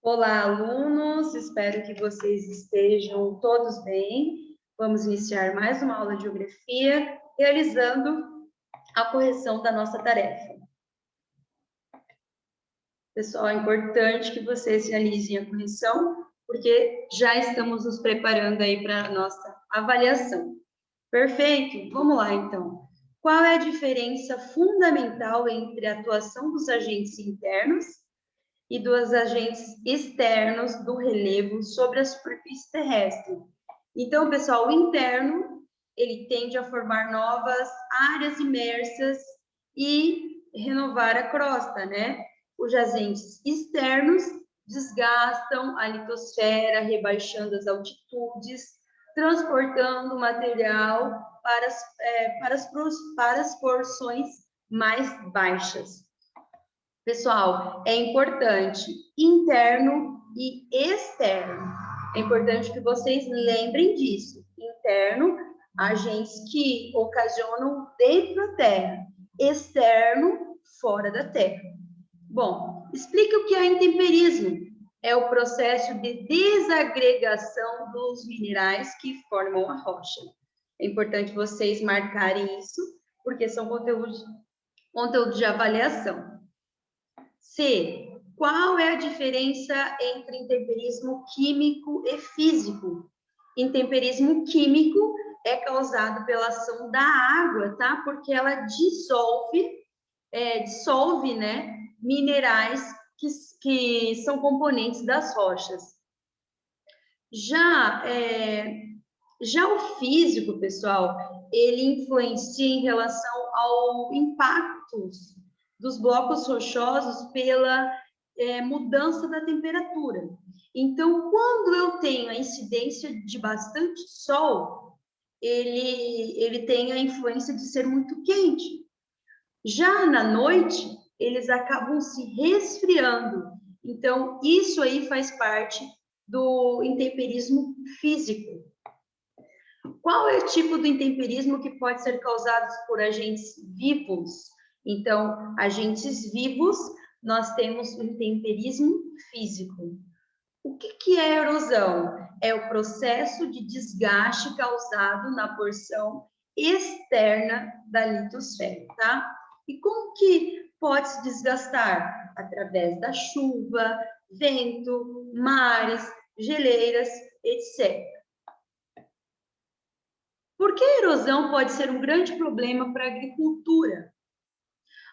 Olá, alunos, espero que vocês estejam todos bem. Vamos iniciar mais uma aula de geografia, realizando a correção da nossa tarefa. Pessoal, é importante que vocês realizem a correção, porque já estamos nos preparando aí para a nossa avaliação. Perfeito? Vamos lá, então. Qual é a diferença fundamental entre a atuação dos agentes internos e dos agentes externos do relevo sobre a superfície terrestre? Então, pessoal, o interno, ele tende a formar novas áreas imersas e renovar a crosta, né? Os agentes externos desgastam a litosfera, rebaixando as altitudes, transportando material para as porções mais baixas. Pessoal, é importante interno e externo. É importante que vocês lembrem disso. Interno, agentes que ocasionam dentro da Terra. Externo, fora da Terra. Bom, explique o que é intemperismo. É o processo de desagregação dos minerais que formam a rocha. É importante vocês marcarem isso, porque são conteúdos de avaliação. C. Qual é a diferença entre intemperismo químico e físico? Intemperismo químico é causado pela ação da água, tá? Porque ela dissolve, né, minerais que são componentes das rochas. Já o físico, pessoal, ele influencia em relação ao impacto dos blocos rochosos pela mudança da temperatura. Então, quando eu tenho a incidência de bastante sol, ele tem a influência de ser muito quente. Já na noite, eles acabam se resfriando. Então, isso aí faz parte do intemperismo físico. Qual é o tipo do intemperismo que pode ser causado por agentes vivos? Então, agentes vivos, nós temos o intemperismo físico. O que é erosão? É o processo de desgaste causado na porção externa da litosfera, tá? E como que pode se desgastar? Através da chuva, vento, mares, geleiras, etc. Por que a erosão pode ser um grande problema para a agricultura?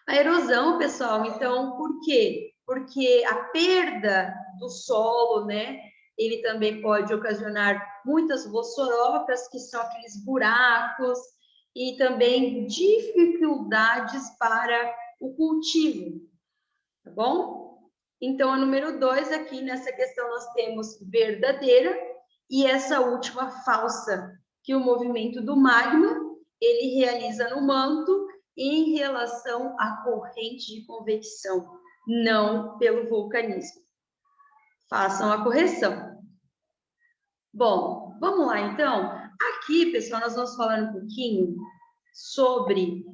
A erosão, pessoal, então, por quê? Porque a perda do solo, né? Ele também pode ocasionar muitas vossorocas, que são aqueles buracos, e também dificuldades para o cultivo, tá bom? Então, a número 2 aqui nessa questão nós temos verdadeira e essa última falsa, que o movimento do magma, ele realiza no manto em relação à corrente de convecção, não pelo vulcanismo. Façam a correção. Bom, vamos lá então. Aqui, pessoal, nós vamos falar um pouquinho sobre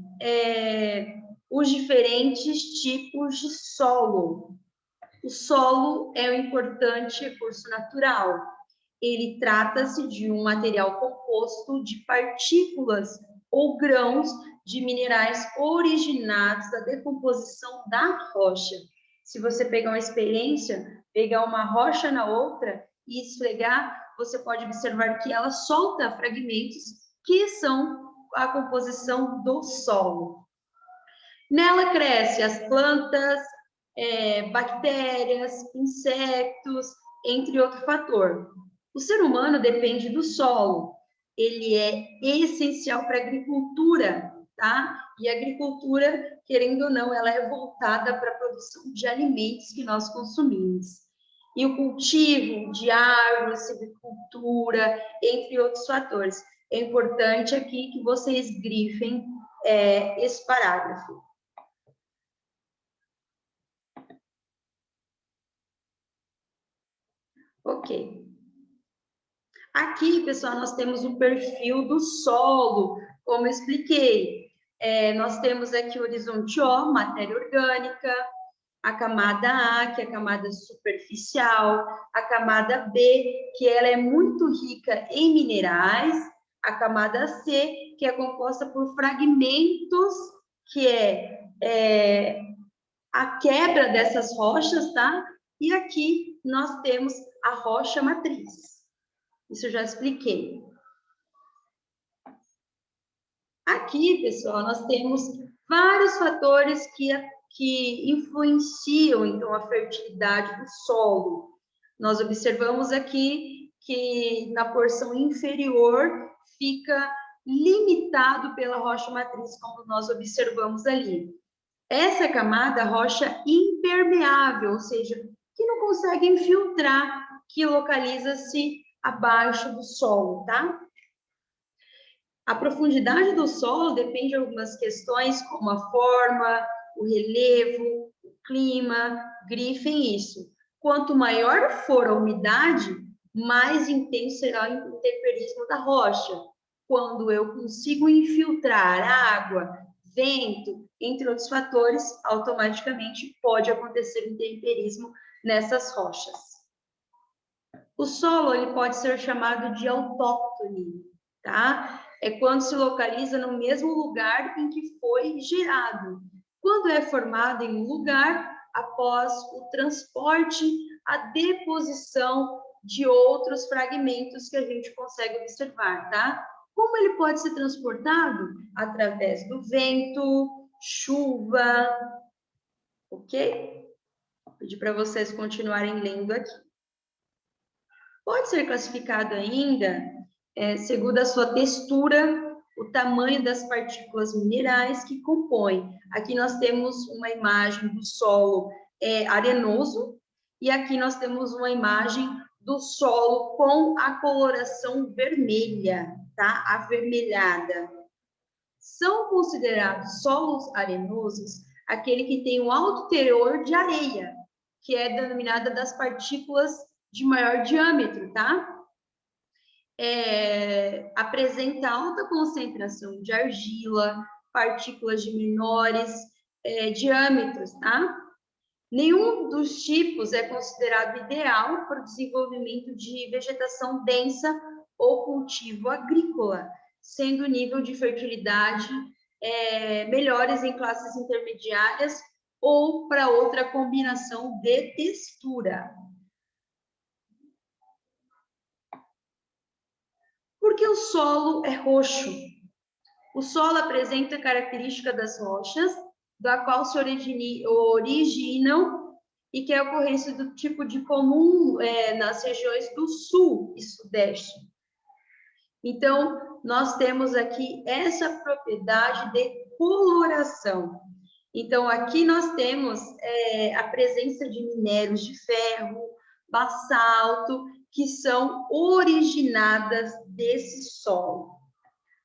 os diferentes tipos de solo. O solo é um importante recurso natural. Ele trata-se de um material composto de partículas ou grãos de minerais originados da decomposição da rocha. Se você pegar uma experiência, pegar uma rocha na outra e esfregar, você pode observar que ela solta fragmentos que são a composição do solo. Nela crescem as plantas, bactérias, insetos, entre outro fator. O ser humano depende do solo, ele é essencial para a agricultura, tá? E a agricultura, querendo ou não, ela é voltada para a produção de alimentos que nós consumimos. E o cultivo de árvores, silvicultura, entre outros fatores. É importante aqui que vocês grifem esse parágrafo. Ok. Aqui, pessoal, nós temos o perfil do solo, como eu expliquei. Nós temos aqui o horizonte O, matéria orgânica, A camada A, que é a camada superficial, a camada B, que ela é muito rica em minerais, a camada C, que é composta por fragmentos, que é a quebra dessas rochas, tá? E aqui nós temos a rocha matriz. Isso eu já expliquei. Aqui, pessoal, nós temos vários fatores que influenciam, então, a fertilidade do solo. Nós observamos aqui que na porção inferior fica limitado pela rocha matriz, como nós observamos ali. Essa camada, rocha impermeável, ou seja, que não consegue infiltrar, que localiza-se abaixo do solo, tá? A profundidade do solo depende de algumas questões, como a forma, o relevo, o clima, grifem isso. Quanto maior for a umidade, mais intenso será o intemperismo da rocha. Quando eu consigo infiltrar água, vento, entre outros fatores, automaticamente pode acontecer intemperismo nessas rochas. O solo ele pode ser chamado de autóctone, tá? É quando se localiza no mesmo lugar em que foi gerado. Quando é formado em um lugar, após o transporte, a deposição de outros fragmentos que a gente consegue observar, tá? Como ele pode ser transportado? Através do vento, chuva, ok? Vou pedir para vocês continuarem lendo aqui. Pode ser classificado ainda segundo a sua textura, o tamanho das partículas minerais que compõem. Aqui nós temos uma imagem do solo arenoso e aqui nós temos uma imagem do solo com a coloração vermelha, tá? Avermelhada. São considerados solos arenosos aquele que tem um alto teor de areia, que é denominada das partículas de maior diâmetro, tá? Apresenta alta concentração de argila, partículas de menores diâmetros, tá? Nenhum dos tipos é considerado ideal para o desenvolvimento de vegetação densa ou cultivo agrícola, sendo o nível de fertilidade melhores em classes intermediárias ou para outra combinação de textura. Porque o solo é roxo. O solo apresenta a característica das rochas, da qual se originam e que é a ocorrência do tipo de comum nas regiões do sul e sudeste. Então, nós temos aqui essa propriedade de coloração. Então, aqui nós temos a presença de minérios de ferro, basalto, que são originadas desse solo.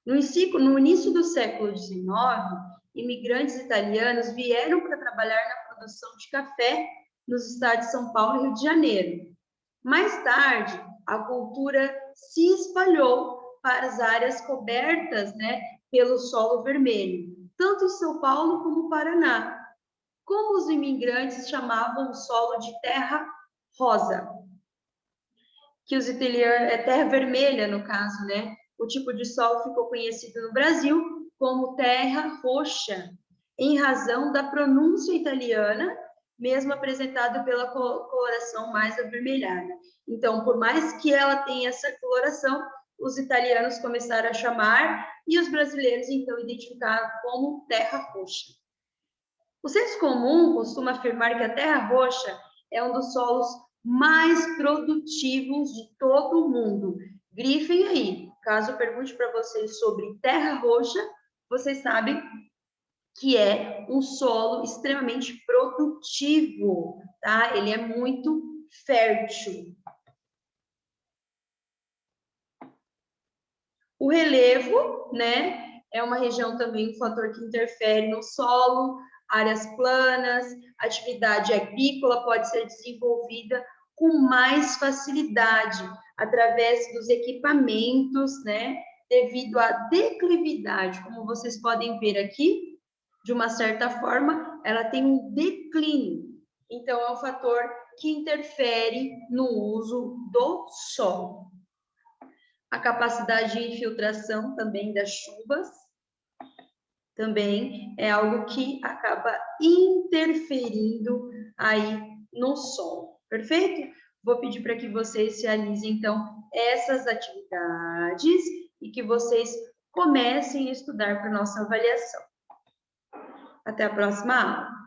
No início do século XIX, imigrantes italianos vieram para trabalhar na produção de café nos estados de São Paulo e Rio de Janeiro. Mais tarde, a cultura se espalhou para as áreas cobertas, pelo solo vermelho, tanto em São Paulo como no Paraná. Como os imigrantes chamavam o solo de terra rosa, que os italianos, terra vermelha no caso, O tipo de solo ficou conhecido no Brasil como terra roxa, em razão da pronúncia italiana, mesmo apresentada pela coloração mais avermelhada. Então, por mais que ela tenha essa coloração, os italianos começaram a chamar e os brasileiros, então, identificaram como terra roxa. O senso comum costuma afirmar que a terra roxa é um dos solos mais produtivos de todo o mundo. Grifem aí. Caso eu pergunte para vocês sobre terra roxa, vocês sabem que é um solo extremamente produtivo, tá? Ele é muito fértil. O relevo, é uma região também, um fator que interfere no solo, áreas planas, atividade agrícola pode ser desenvolvida com mais facilidade através dos equipamentos, devido à declividade, como vocês podem ver aqui, de uma certa forma, ela tem um declínio. Então, é um fator que interfere no uso do solo. A capacidade de infiltração também das chuvas também é algo que acaba interferindo aí no solo, perfeito? Vou pedir para que vocês realizem, então, essas atividades e que vocês comecem a estudar para a nossa avaliação. Até a próxima aula!